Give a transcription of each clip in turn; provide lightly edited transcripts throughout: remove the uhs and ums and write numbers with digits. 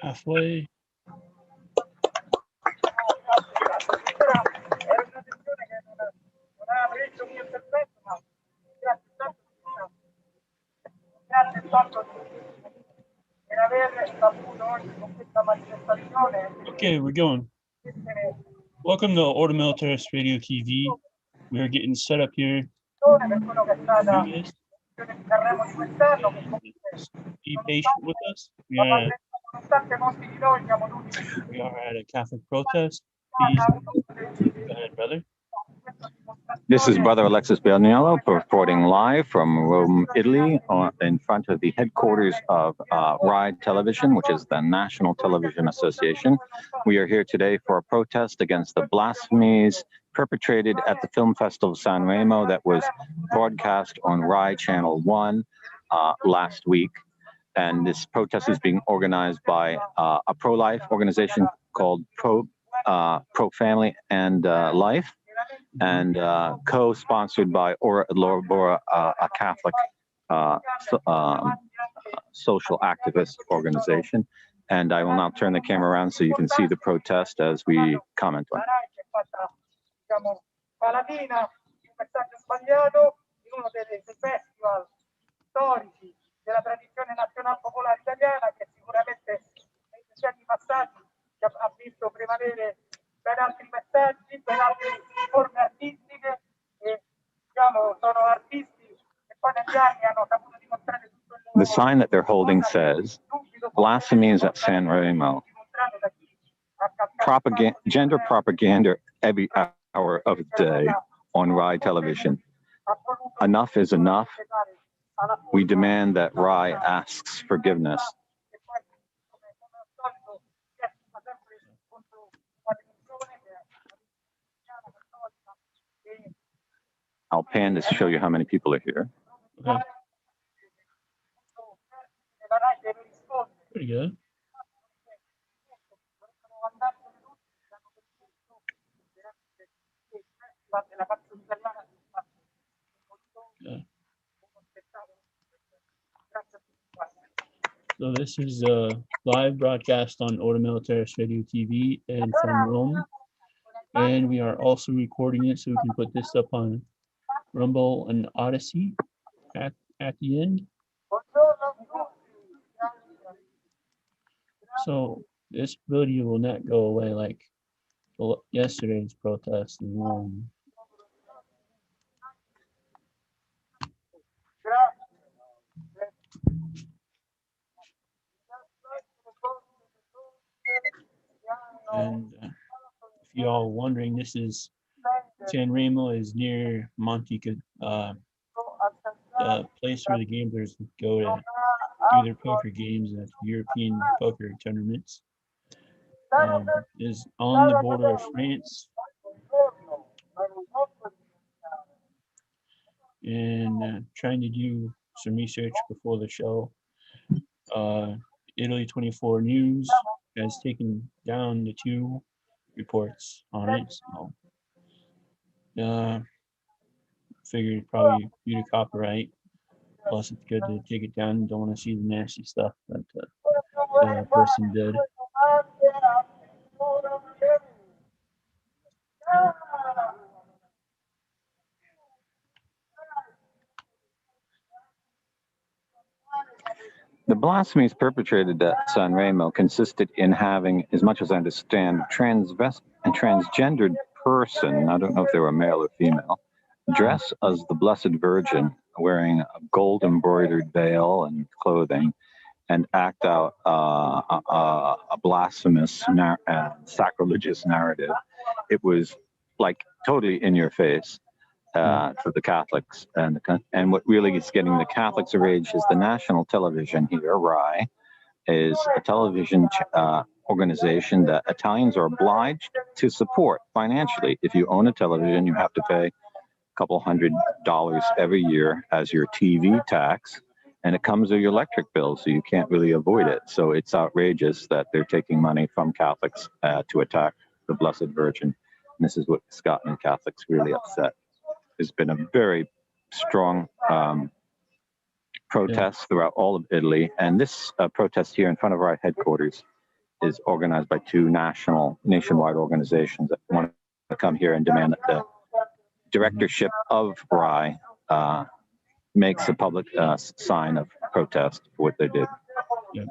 Halfway. Okay, we're going. Welcome to Order Militarist Radio TV. We are getting set up here. Be patient with us. We are at a Catholic protest. Please go ahead, brother. This is Brother Alexis Bianiello reporting live from Rome, Italy, in front of the headquarters of RAI Television, which is the National Television Association. We are here today for a protest against the blasphemies perpetrated at the Film Festival of San Remo that was broadcast on RAI Channel 1 last week. And this protest is being organized by a pro-life organization called Pro Family and Life, and co-sponsored by Ora Labora, a Catholic social activist organization. And I will now turn the camera around so you can see the protest as we comment on it. Della tradizione nazionale popolare italiana, che sicuramente nei decenni passati ha visto prevalere ben altri messaggi, ben altre forme artistiche, e diciamo sono artisti che poi negli anni hanno saputo dimostrare tutto il loro. The sign that they're holding says, "Blasphemies at San Remo. Gender propaganda every hour of the day on RAI Television. Enough is enough. We demand that RAI asks forgiveness." I'll pan to show you how many people are here. Okay. Pretty good. Yeah. So this is a live broadcast on Order Militaris Radio TV and from Rome. And we are also recording it so we can put this up on Rumble and Odyssey at the end. So this video will not go away like yesterday's protest in Rome. And if you all wondering, this is San Remo is near Monte, the place where the gamblers go to do their poker games at European poker tournaments. Is on the border of France. And trying to do some research before the show. Italy 24 News has taken down the 2 reports on it. So figured probably due to copyright. Plus, it's good to take it down. Don't want to see the nasty stuff that the person did. The blasphemies perpetrated at San Remo consisted in having, as much as I understand, a transgendered person, I don't know if they were male or female, dress as the Blessed Virgin, wearing a gold embroidered veil and clothing, and act out a blasphemous, sacrilegious narrative. It was like totally in your face. To the Catholics, and what really is getting the Catholics of rage is the national television here, RAI, is a television organization that Italians are obliged to support financially. If you own a television, you have to pay a couple $100 every year as your TV tax, and it comes with your electric bill, so you can't really avoid it. So it's outrageous that they're taking money from Catholics to attack the Blessed Virgin. And this is what's gotten Catholics really upset. There's been a very strong protests throughout all of Italy. And this protest here in front of our headquarters is organized by two nationwide organizations that want to come here and demand that the directorship of RAI makes a public sign of protest for what they did. Yeah.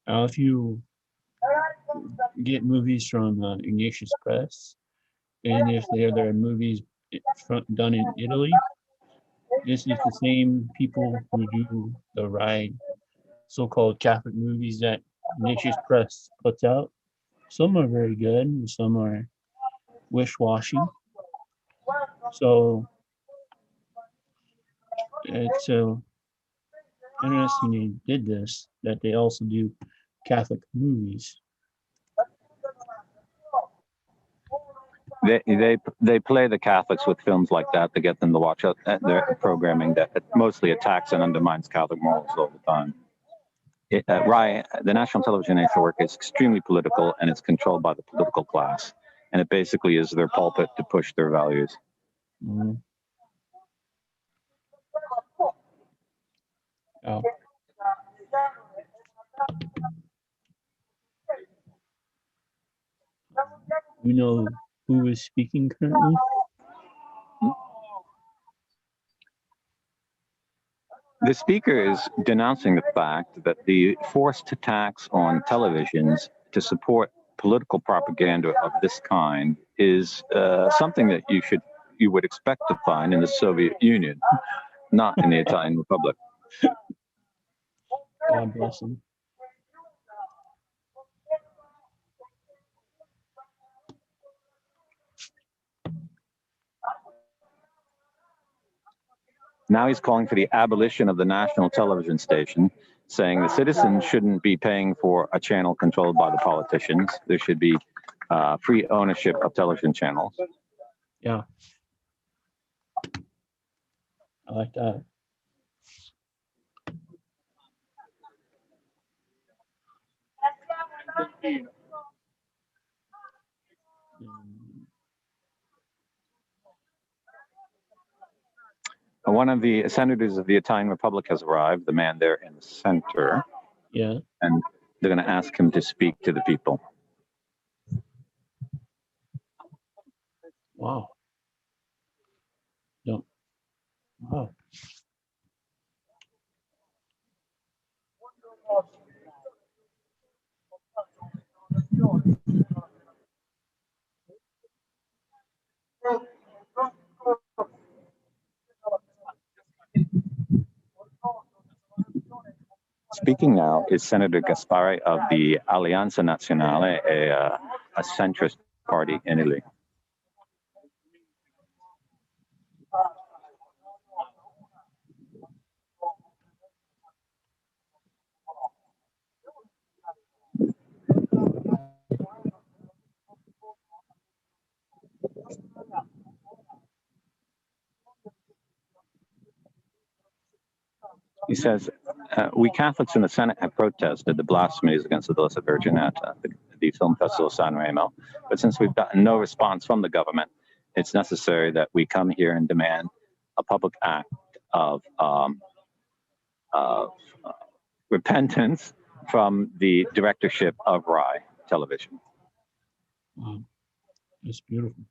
If you get movies from Ignatius Press, and if there are movies done in Italy, this is the same people who do the RAI so-called Catholic movies that Ignatius Press puts out. Some are very good, and some are wish-washy. So it's interesting they did this, that they also do Catholic movies. They play the Catholics with films like that to get them to watch their programming that mostly attacks and undermines Catholic morals all the time. RAI, the National Television Network, is extremely political, and it's controlled by the political class. And it basically is their pulpit to push their values. Mm-hmm. Oh. You know who is speaking currently? The speaker is denouncing the fact that the forced tax on televisions to support political propaganda of this kind is something that you would expect to find in the Soviet Union, not in the Italian Republic. God bless him. Now he's calling for the abolition of the national television station, saying the citizens shouldn't be paying for a channel controlled by the politicians. There should be free ownership of television channels. Yeah. I like that. One of the senators of the Italian Republic has arrived, the man there in the center. Yeah. And they're going to ask him to speak to the people. Wow. No. Wow. Speaking now is Senator Gaspari of the Alleanza Nazionale, a centrist party in Italy. He says, we Catholics in the Senate have protested the blasphemies against the Blessed Virgin at the film festival San Remo. But since we've gotten no response from the government, it's necessary that we come here and demand a public act of repentance from the directorship of RAI television. Wow. That's beautiful.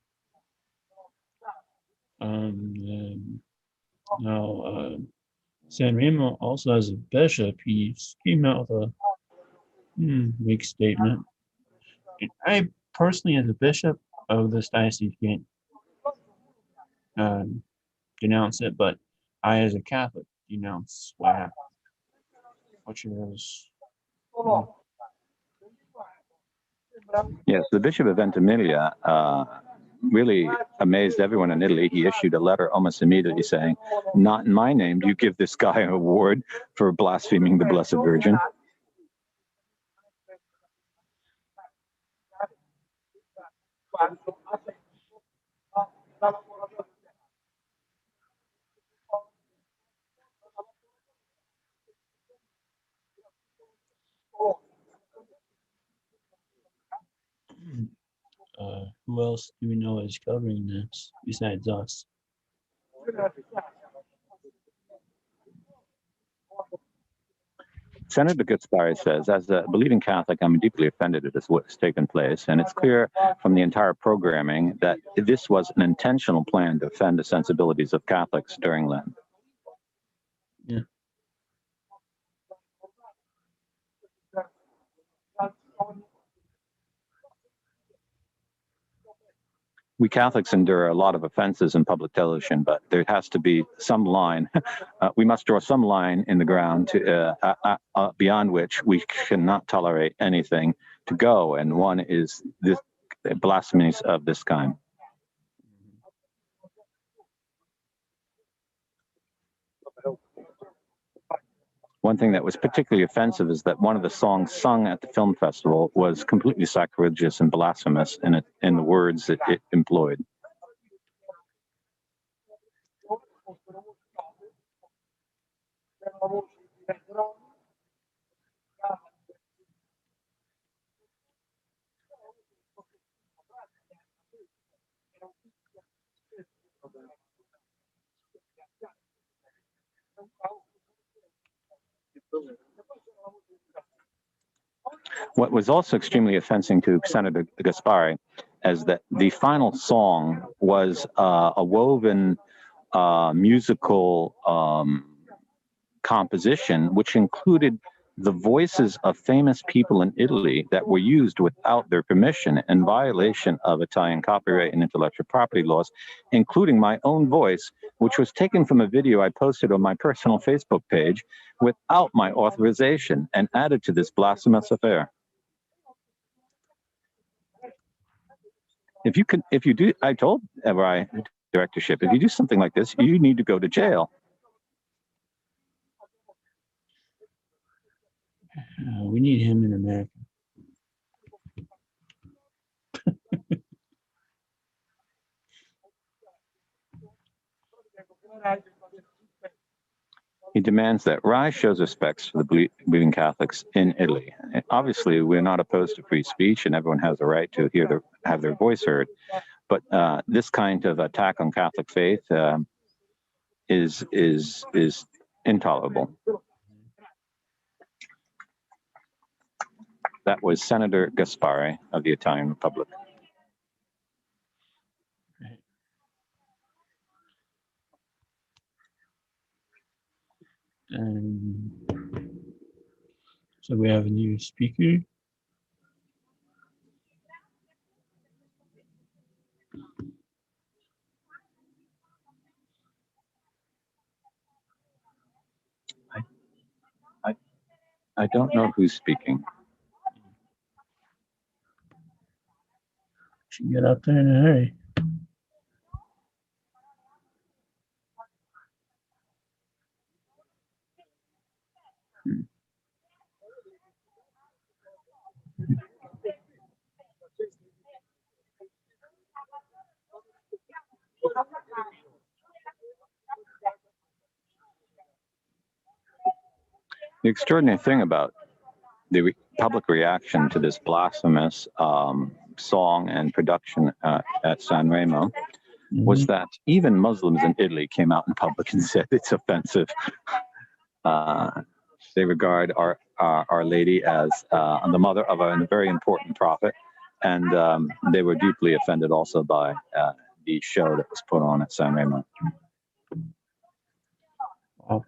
Now, San Remo also has a bishop. He came out with a weak statement. I personally, as a bishop of this diocese, can't denounce it, but I, as a Catholic, denounce what happened, which is. Yes, the Bishop of Ventimiglia really amazed everyone in Italy. He issued a letter almost immediately saying, "Not in my name do you give this guy an award for blaspheming the Blessed Virgin." Who else do we know is covering this besides us? Senator Gaspari says, as a believing Catholic, I'm deeply offended at what's taken place, and it's clear from the entire programming that this was an intentional plan to offend the sensibilities of Catholics during Lent. Yeah. We Catholics endure a lot of offenses in public television, but there has to be some line. We must draw some line in the ground to, beyond which we cannot tolerate anything to go. And one is this blasphemies of this kind. One thing that was particularly offensive is that one of the songs sung at the film festival was completely sacrilegious and blasphemous in the words that it employed. What was also extremely offensive to Senator Gaspari is that the final song was a woven musical composition, which included the voices of famous people in Italy that were used without their permission in violation of Italian copyright and intellectual property laws, including my own voice, which was taken from a video I posted on my personal Facebook page without my authorization and added to this blasphemous affair. If you do, I told FRI directorship, if you do something like this, you need to go to jail. We need him in America. He demands that Rai shows respects for the believing Catholics in Italy. And obviously, we're not opposed to free speech, and everyone has a right to have their voice heard. But this kind of attack on Catholic faith is intolerable. That was Senator Gaspari of the Italian Republic. Right. And so we have a new speaker. I don't know who's speaking. Should get out there in a hurry. The extraordinary thing about the public reaction to this blasphemous song and production at San Remo was that even Muslims in Italy came out in public and said it's offensive. They regard Our Lady as the mother of a very important prophet, and they were deeply offended also by the show that was put on at San Remo. Wow.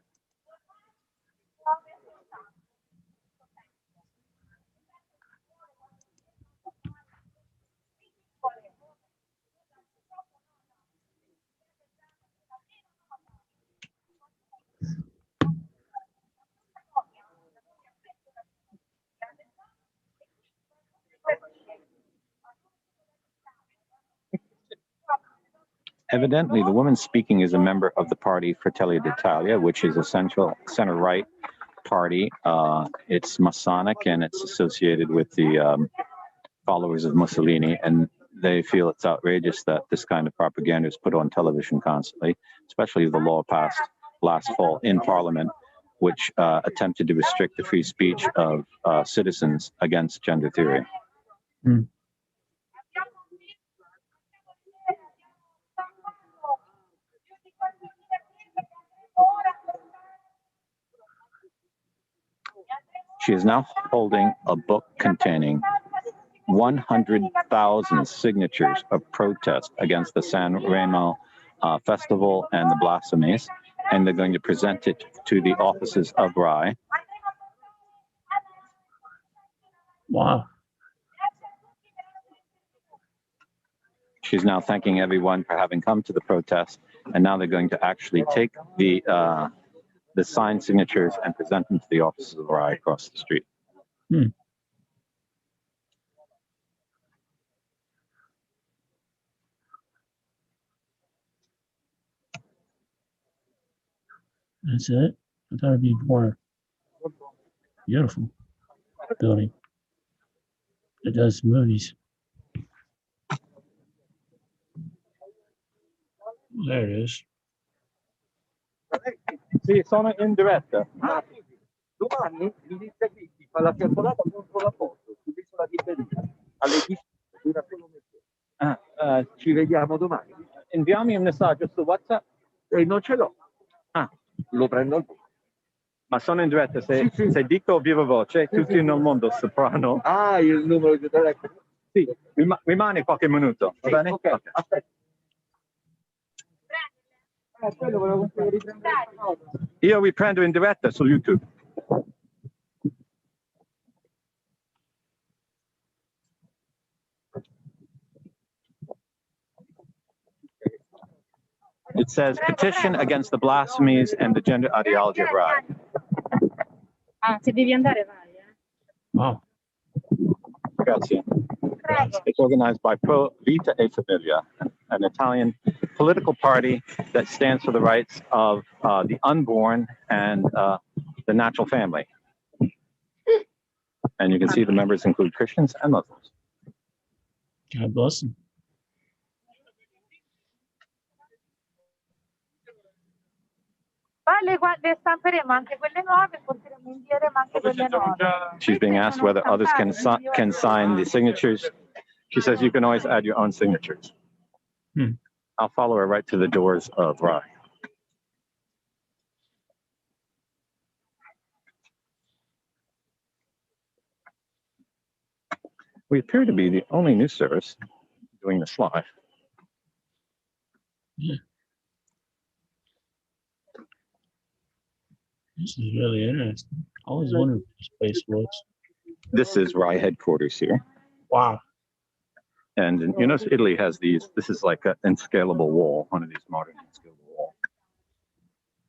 Evidently, the woman speaking is a member of the party Fratelli d'Italia, which is a center-right party. It's Masonic, and it's associated with the followers of Mussolini, and they feel it's outrageous that this kind of propaganda is put on television constantly, especially the law passed last fall in Parliament, which attempted to restrict the free speech of citizens against gender theory. She is now holding a book containing 100,000 signatures of protest against the San Remo festival and the Blasphemies, and they're going to present it to the offices of RAI. Wow. She's now thanking everyone for having come to the protest, and now they're going to actually take the signed signatures and present them to the offices of RAI across the street. That's it? I thought it'd be more beautiful building. It does movies. There it is. Sì, sono in diretta. Domani l'iniziativa fa la fiaccolata contro la posto sull'isola di Belina alle 10. Dura solo mezz'ora. Ci vediamo domani. Inviami un messaggio su WhatsApp. Non ce l'ho. Lo prendo al volo. Ma sono in diretta, se dico viva voce, tutti sì. nel mondo sapranno. Il numero di telefono? Sì, rimane qualche minuto, va bene? Ok, aspetta. Quello volevo riprendere. Io riprendo in diretta su YouTube. It says petition against the blasphemies and the gender ideology of RAI. Se devi andare, vai. Wow. Grazie. It's organized by Pro Vita e Famiglia, an Italian political party that stands for the rights of the unborn and the natural family. And you can see the members include Christians and Muslims. God bless them. Le stamperemo anche quelle nuove, potremo inviare anche quelle nuove. She's being asked whether others can sign the signatures. She says you can always add your own signatures. I'll follow her right to the doors of RAI. We appear to be the only news service doing this live. Yeah. This is really interesting. I always wondered what this place was. This is RAI headquarters here. Wow. And you notice Italy has these, this is like an unscalable wall, one of these modern unscalable walls.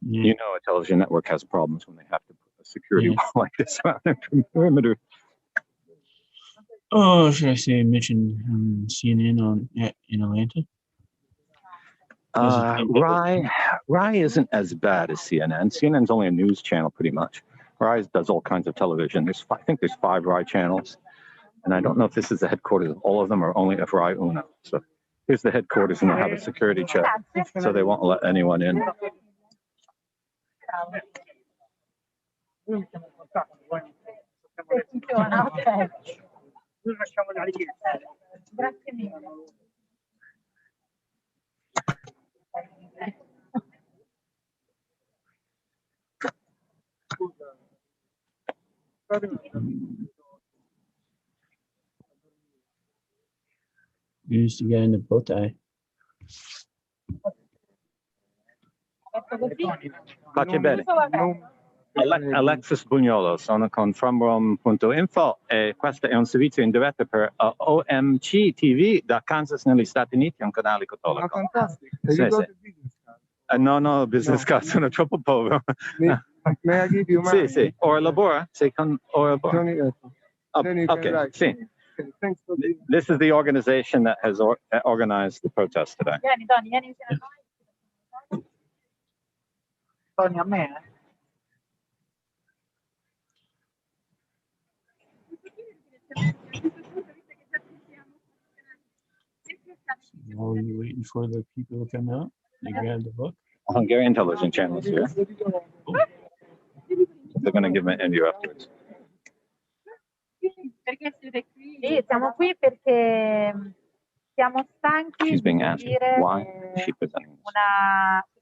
Yeah. You know a television network has problems when they have to put a security wall like this around their perimeter. Oh, should I say mention CNN in Atlanta? RAI isn't as bad as CNN. CNN's only a news channel, pretty much. RAI does all kinds of television. I think there's 5 RAI channels, and I don't know if this is the headquarters of all of them or only of RAI Uno. So here's the headquarters, and they'll have a security check, so they won't let anyone in. Grazie mille. Used to get in the bow tie. Pace bene. Alexis Bugnolo, sono con fromrom.info e questo è un servizio in diretta per OMC TV da Kansas negli Stati Uniti, un canale cattolico. Fantastico. No, business card, sono troppo povero. May I give you mine? Sì, ora lavora, sei con ora lavora. Okay, sì. Thanks for being. This is the organization that has organized the protest today. Vieni insieme a noi. Tony, a me, While you're waiting for the people to come out, they grab the book. Hungarian television channel is here. They're going to give me an interview afterwards. Perché siete qui? Sì, siamo qui perché siamo stanchi She's being di asked dire why she presenting this.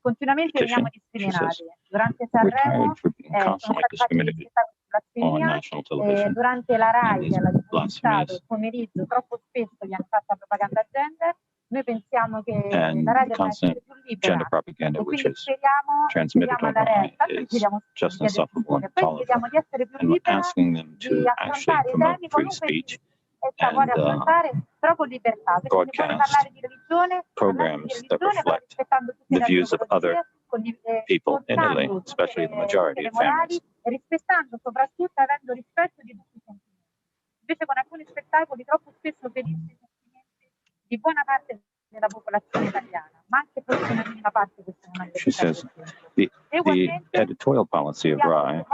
continuamente petition. veniamo She discriminati. says, Durante We're Sanremo tired for being constantly discriminated. on Blasphemies, national television. durante la RAI, these alla TV di Stato, blasphemies. il pomeriggio, troppo spesso viene fatta propaganda gender. Noi pensiamo che And la RAI the debba constant essere più libera gender propaganda, e which quindi is chiediamo transmitted alla online, RAI, tanto is chiediamo just di chiedere insufferable più, and poi chiediamo di essere più And we're libera, asking them di to actually affrontare i promote temi free comunque speech essa vuole and affrontare, però con libertà, perché se vuole broadcast parlare di religione, programs that va reflect rispettando tutte the le views of other antropologie, people in Italy, portando tutte especially the majority le of morali families. e rispettando soprattutto, avendo rispetto di tutti i sentimenti. Invece con alcuni spettacoli troppo spesso ferisce i sentimenti di buona parte della popolazione italiana, ma anche forse una minima parte questa è una delle She says the editorial policy of RAI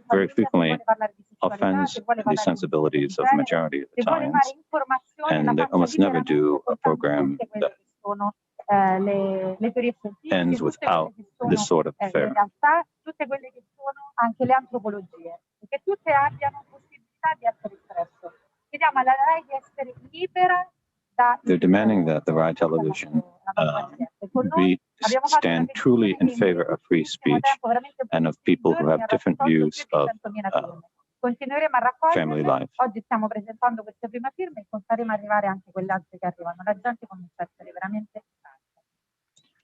very frequently offends the sensibilities of the majority of Italians, and they almost never do a program that ends without this sort of affair. Tutte quelle che sono anche le antropologie, che tutte abbiano possibilità di essere espresso. Chiediamo alla RAI di essere libera da... They're demanding that the RAI television stand truly in favor of free speech and of people who have different views of family life. Oggi stiamo presentando queste prime firme e continueremo ad arrivare anche quelle altre che arrivano. La gente comincia a essere veramente tanta.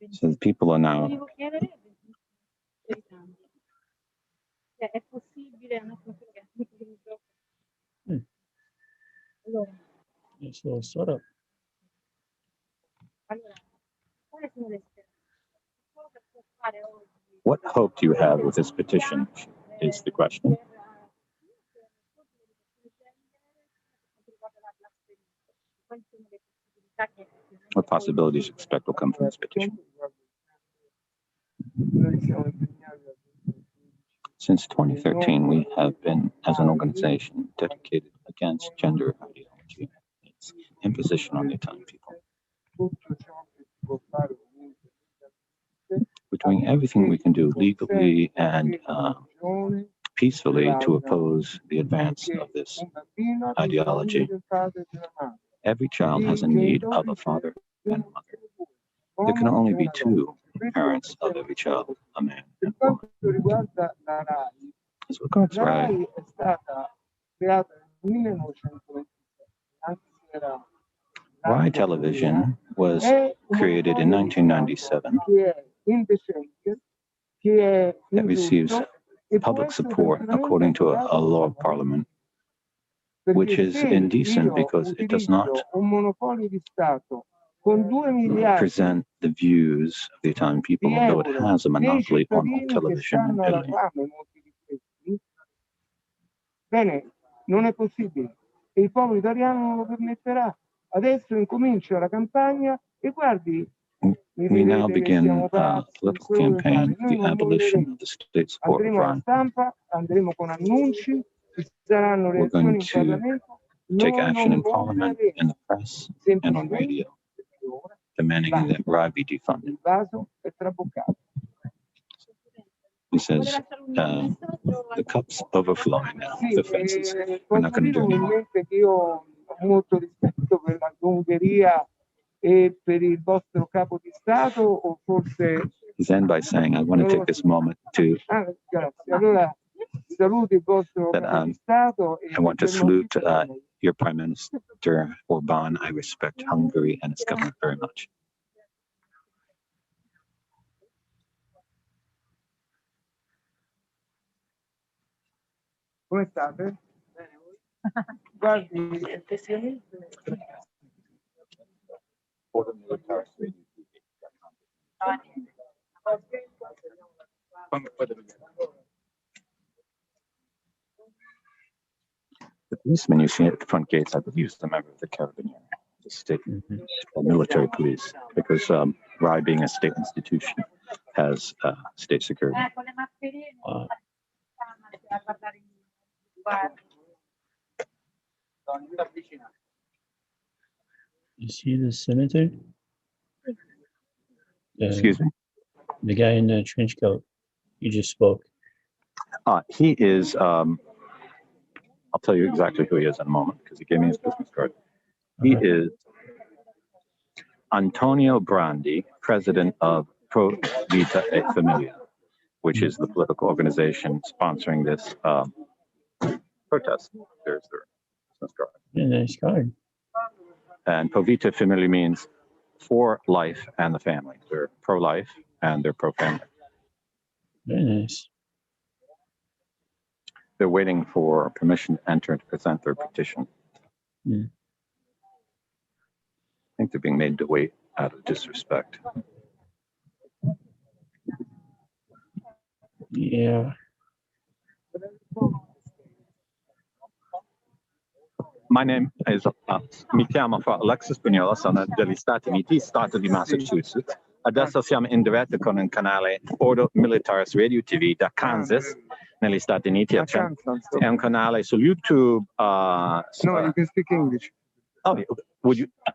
So the people are now... È possibile, Nice little setup. What hope do you have with this petition is the question. What possibilities you expect will come from this petition? Since 2013, we have been, as an organization, dedicated against gender ideology and its imposition on the Italian people. We're doing everything we can do legally and peacefully to oppose the advance of this ideology. Every child has a need of a father and a mother. There can only be two parents of every child, a man and a woman. As regards RAI, RAI television was created in 1997. It receives public support according to a law of parliament, which is indecent because it does not present the views of the Italian people, although it has a monopoly on all television in Italy. Bene, non è possibile. E il popolo italiano non lo permetterà. Adesso incomincia la campagna e guardi. We now begin a political campaign for the abolition of the state support of RAI. Andremo con annunci, ci saranno We're going reazioni in to Parlamento. take action in Parliament, in the press, and on radio, demanding that RAI be defunded. Il vaso è traboccato. He says, the cup's overflowing now, the fences. We're not going to do anymore. Io ho molto rispetto per l'Ungheria e per il vostro capo di Stato, o forse... He's end by saying, I want to take this moment to... grazie. Allora, saluti il vostro capo di Stato. I want to salute your Prime Minister Orban. I respect Hungary and its government very much. Come state? Bene, voi? Guardi, effettivamente... The policeman you see at the front gates, I believe, is a member of the Carabinieri, the state military police, because RAI, being a state institution, has state security. You see the senator? Excuse me? The guy in the trench coat. You just spoke. He is, I'll tell you exactly who he is in a moment, because he gave me his business card. He is Antonio Brandi, president of Pro Vita e Familia, which is the political organization sponsoring this protest. There's their business card. Yeah, nice card. And Pro Vita Famiglia means for life and the family. They're pro-life and they're pro-family. Very nice. They're waiting for permission to enter and to present their petition. Hmm. I think they're being made to wait out of disrespect. Yeah. My name is, mi chiamo Alexis Pugnola, sono degli Stati Uniti, Stato di Massachusetts. Adesso siamo in diretta con il canale Ordo Militaris Radio TV da Kansas, negli Stati Uniti. È un canale su YouTube. No, you can speak English. Oh,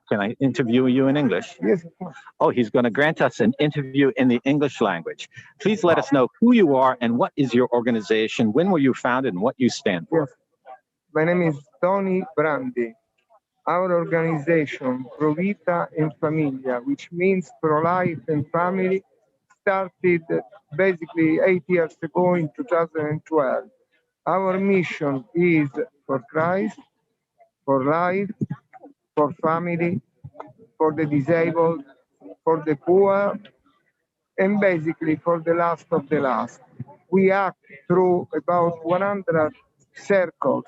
can I interview you in English? Yes, of course. Oh, he's going to grant us an interview in the English language. Please let us know who you are and what is your organization, when were you founded, and what you stand for. Yes. My name is Tony Brandi. Our organization, Pro Vita and Famiglia, which means pro-life and family, started basically 8 years ago in 2012. Our mission is for Christ, for life, for family, for the disabled, for the poor, and basically for the last of the last. We act through about 100 circles,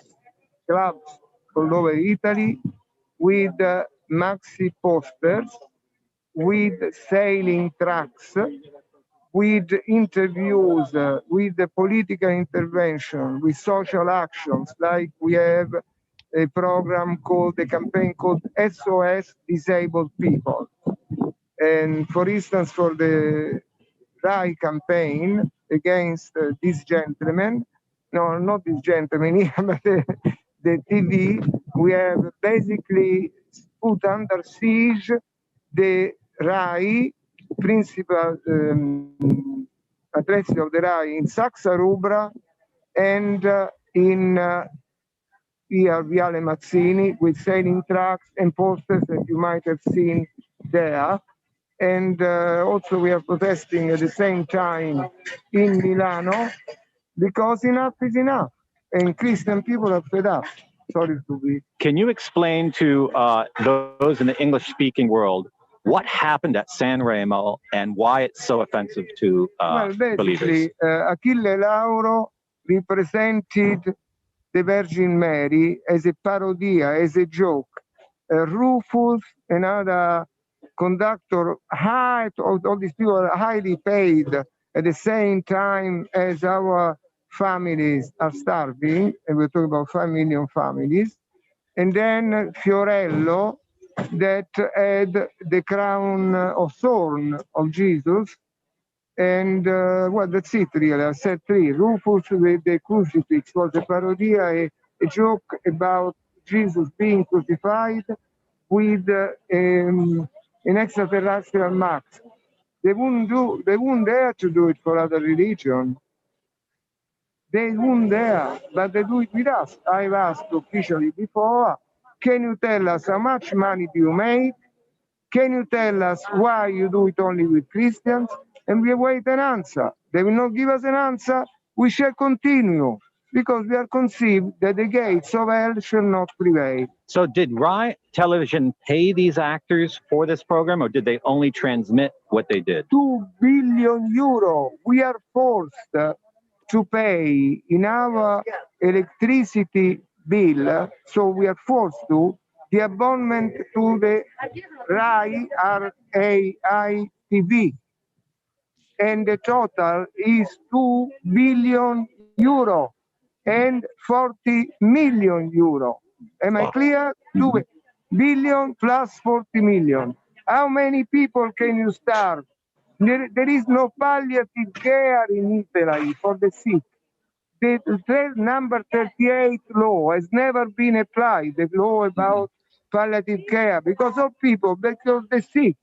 clubs all over Italy, with maxi posters, with sailing tracks, with interviews, with the political intervention, with social actions, like we have a program called, the campaign called SOS Disabled People. And for instance, for the RAI campaign against this gentleman, no, not this gentleman here, but the TV, we have basically put under siege the RAI, principal addresses of the RAI in Saxa Rubra and in via Viale Mazzini, with sailing tracks and posters that you might have seen there. And also we are protesting at the same time in Milano, because enough is enough, and Christian people are fed up. Sorry to be. Can you explain to those in the English-speaking world what happened at San Remo and why it's so offensive to Well, basically, believers? Achille Lauro represented the Virgin Mary as a parodia, as a joke. Rufus, another conductor, all these people are highly paid at the same time as our families are starving, and we're talking about 5 million families. And then Fiorello, that had the crown of thorn of Jesus. And well, that's it really. I said 3. Rufus with the crucifix was a parodia, a joke about Jesus being crucified with an extraterrestrial mask. They wouldn't dare to do it for other religion. They wouldn't dare, but they do it with us. I've asked officially before, can you tell us how much money do you make? Can you tell us why you do it only with Christians? And we await an answer. They will not give us an answer. We shall continue, because we are conceived that the gates of hell shall not prevail. So did RAI Television pay these actors for this program, or did they only transmit what they did? 2 billion euro. We are forced to pay in our electricity bill, so we are forced to, the abonnement to the RAI TV. And the total is 2 billion euro and 40 million euro. Am I clear? 2 billion plus 40 million. How many people can you starve? There is no palliative care in Italy for the sick. The number 38 law has never been applied, the law about palliative care, because of people, because the sick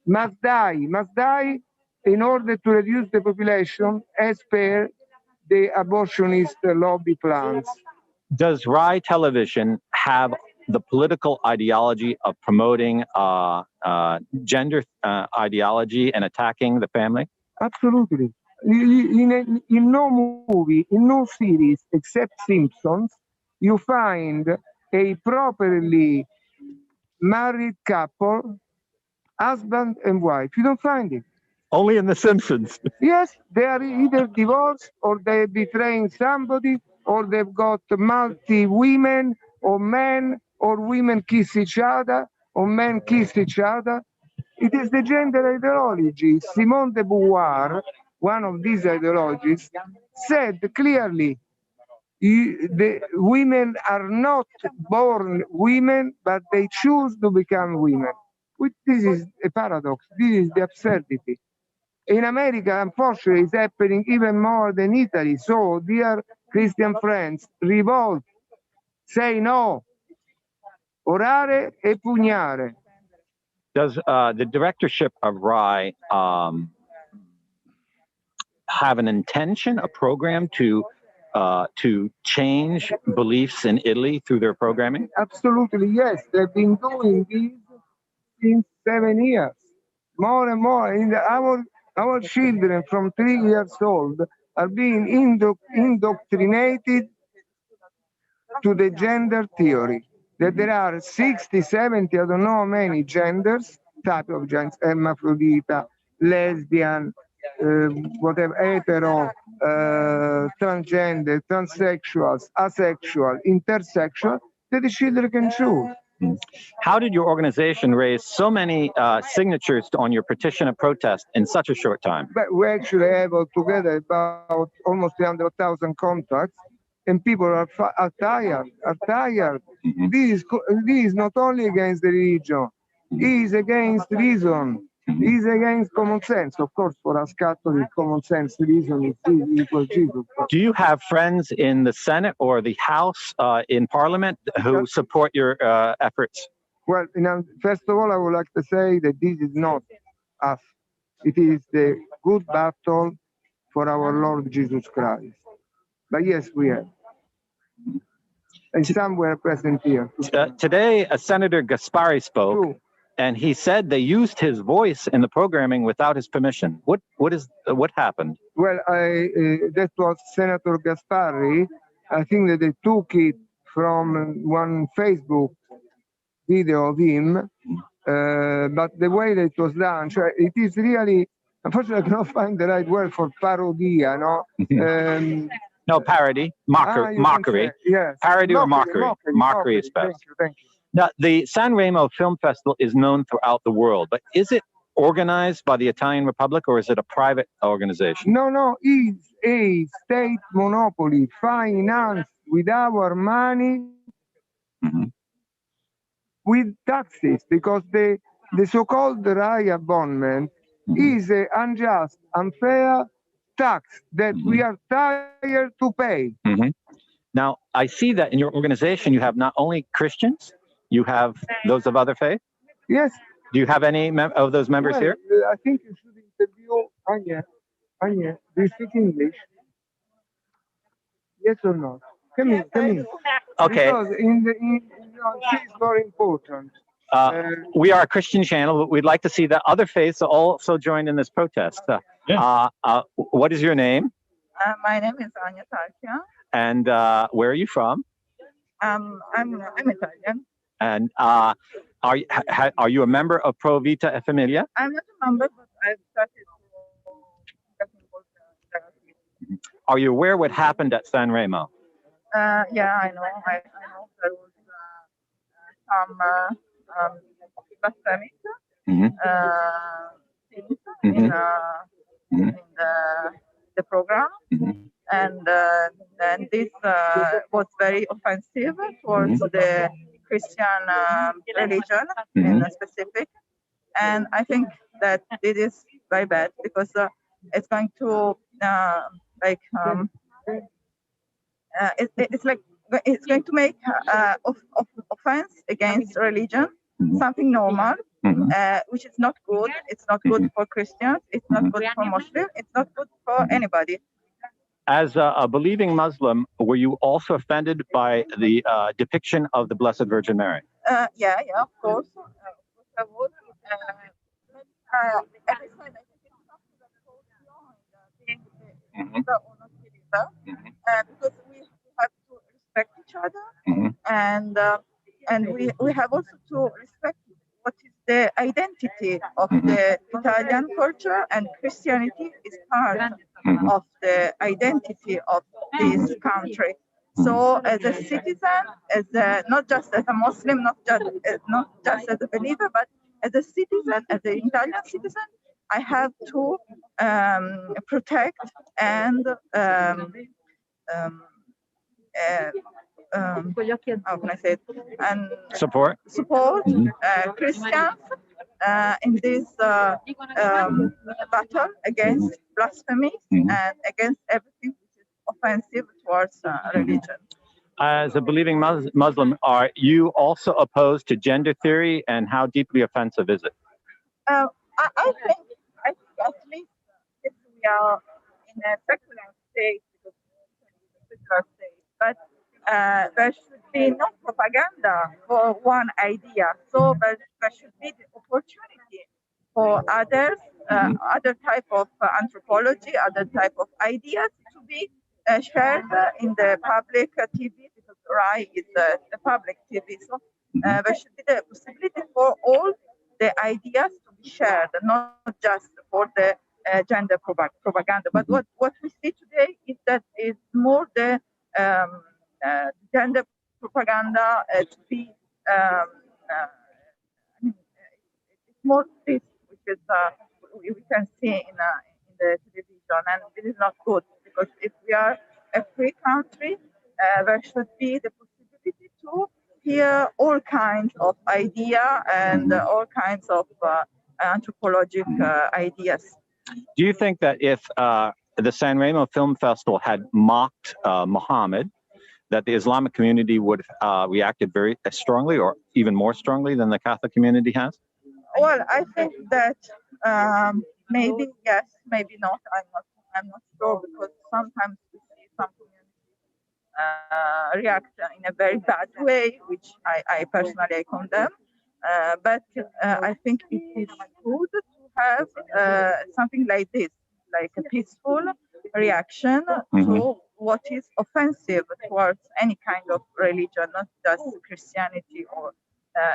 must die in order to reduce the population as per the abortionist lobby plans. Does RAI Television have the political ideology of promoting gender ideology and attacking the family? Absolutely. in no movie, in no series except Simpsons, you find a properly married couple, husband and wife. You don't find it. Only in The Simpsons. Yes, they are either divorced or they're betraying somebody, or they've got multi women, or men or women kiss each other, or men kiss each other. It is the gender ideology. Simone de Beauvoir, one of these ideologies, said clearly the women are not born women, but they choose to become women. This is a paradox. This is the absurdity. In America, unfortunately, it's happening even more than Italy. So, dear Christian friends, revolt, say no, orare e pugnare. Does the directorship of RAI have an intention, a program to change beliefs in Italy through their programming? Absolutely, yes. They've been doing this since 7 years, more and more. Our children from 3 years old are being indoctrinated to the gender theory, that there are 60, 70, I don't know how many genders, type of genders, hermaphrodita, lesbian, whatever, hetero, transgender, transsexuals, asexual, intersexual, that the children can choose. How did your organization raise so many signatures on your petition of protest in such a short time? But we actually have altogether about almost 300,000 contacts, and people are tired. This is not only against the religion, it is against reason, it is against common sense. Of course, for us Catholics, common sense, reason is equal Jesus. Do you have friends in the Senate or the House in Parliament who support your efforts? Well, first of all, I would like to say that this is not us. It is the good battle for our Lord Jesus Christ. But yes, we have. And some were present here. Today, Senator Gaspari spoke, True. and he said they used his voice in the programming without his permission. What happened? Well, that was Senator Gaspari. I think that they took it from one Facebook video of him, but the way that it was done, it is really, unfortunately, I cannot find the right word for parodia, no? No, parody, mockery. Yes. Parody or mockery? Mockery is best. Thank you. Now, the San Remo Film Festival is known throughout the world, but is it organized by the Italian Republic or is it a private organization? No, it's a state monopoly financed with our money, with taxes, because the so-called RAI abonnement is an unjust, unfair tax that we are tired to pay. Now, I see that in your organization you have not only Christians, you have those of other faith. Yes. Do you have any of those members here? I think you should interview Anya. Anya, do you speak English? Yes or no? Come in. Okay. Because she's very important. We are a Christian channel, but we'd like to see that other faiths also join in this protest. What is your name? My name is Anya Tarkia. And where are you from? I'm Italian. And are you a member of Pro Vita e Familia? I'm not a member, but I've started to get involved in the activity. Are you aware what happened at San Remo? Yeah, I know. I know there was some Blasphemies things in the program. And then this was very offensive towards the Christian religion in specific. And I think that it is very bad because it's going to it's going to make offense against religion something normal, which is not good. It's not good for Christians. It's not good for Muslims. It's not good for anybody. As a believing Muslim, were you also offended by the depiction of the Blessed Virgin Mary? Yeah, of course. I would. As I said, I think it's something that goes beyond being other, and we have also to respect what is the identity of the Italian culture, and Christianity is part of the identity of this country. So, as a citizen, not just as a Muslim, not just as a believer, but as a citizen, as an Italian citizen, I have to protect and how can I say it? And support Christians in this battle against blasphemies and against everything which is offensive towards religion. As a believing Muslim, are you also opposed to gender theory, and how deeply offensive is it? I think at least if we are in a secular state, because it's a secular state, but there should be no propaganda for one idea. So there should be the opportunity for others, other type of anthropology, other type of ideas to be shared in the public TV, because RAI is a public TV. So there should be the possibility for all the ideas to be shared, not just for the gender propaganda. But what we see today is that it's more the gender propaganda to be it's more this, which is we can see in the television, and it is not good, because if we are a free country, there should be the possibility to hear all kinds of idea and all kinds of anthropologic ideas. Do you think that if the San Remo Film Festival had mocked Muhammad, that the Islamic community would have reacted very strongly, or even more strongly than the Catholic community has? Well, I think that maybe yes, maybe not. I'm not sure, because sometimes we see some communities react in a very bad way, which I personally condemn. But I think it is good to have something like this, like a peaceful reaction to what is offensive towards any kind of religion, not just Christianity or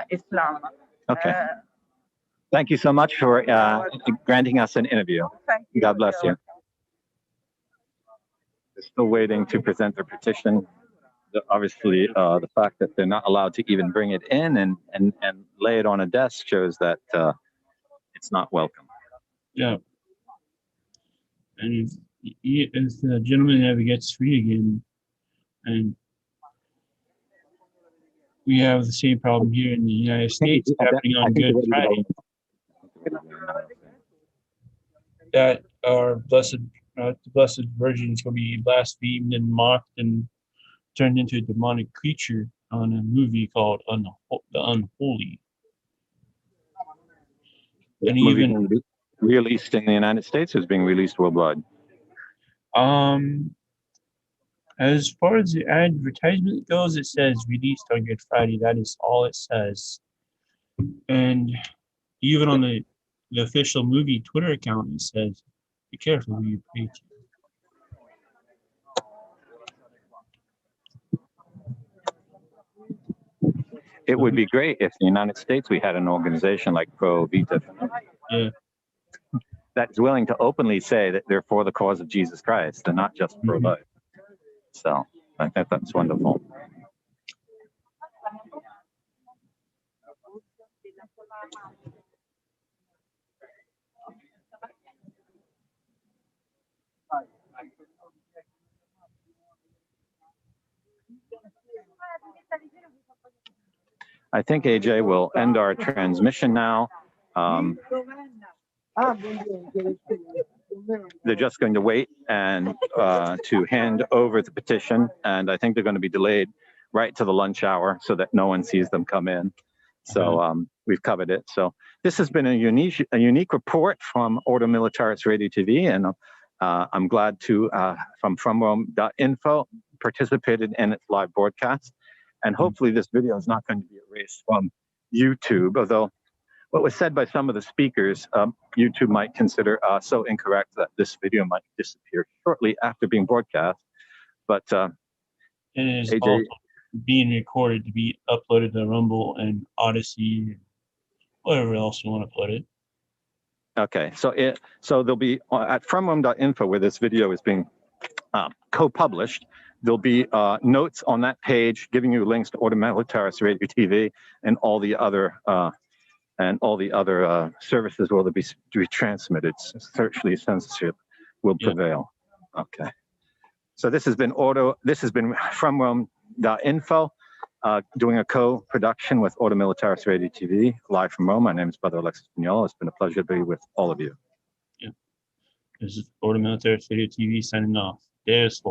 Islam. Okay. Thank you so much for granting us an interview. Thank you. God bless you. They're still waiting to present their petition. Obviously, the fact that they're not allowed to even bring it in and lay it on a desk shows that it's not welcome. Yeah. And if the gentleman ever gets free again, and we have the same problem here in the United States happening on Good Friday, that our the Blessed Virgin is going to be blasphemed and mocked and turned into a demonic creature on a movie called The Unholy. And even released in the United States is being released worldwide. As far as the advertisement goes, it says released on Good Friday. That is all it says. And even on the official movie Twitter account, it says, "Be careful who you pray to." It would be great if in the United States we had an organization like Pro Vita, that's willing to openly say that they're for the cause of Jesus Christ and not just pro-life. So I think that's wonderful. I think AJ will end our transmission now. They're just going to wait and to hand over the petition, and I think they're going to be delayed right to the lunch hour so that no one sees them come in. So we've covered it. So this has been a unique report from Ordo Militaris Radio TV, and I'm glad to from FromRome.info participated in its live broadcast. And hopefully this video is not going to be erased from YouTube, although what was said by some of the speakers, YouTube might consider so incorrect that this video might disappear shortly after being broadcast. But it is AJ, being recorded to be uploaded to Rumble and Odyssey, whatever else you want to put it. Okay, so there'll be at fromrome.info, where this video is being co-published, there'll be notes on that page giving you links to Order Militaris Radio TV and all the other services will be transmitted. Certainly, censorship will prevail. Okay. So this has been fromrome.info, doing a co-production with Order Militaris Radio TV, live from Rome. My name is Brother Alexis Pignolo. It's been a pleasure to be with all of you. Yeah. This is Order Militaris Radio TV signing off. Deus Vult.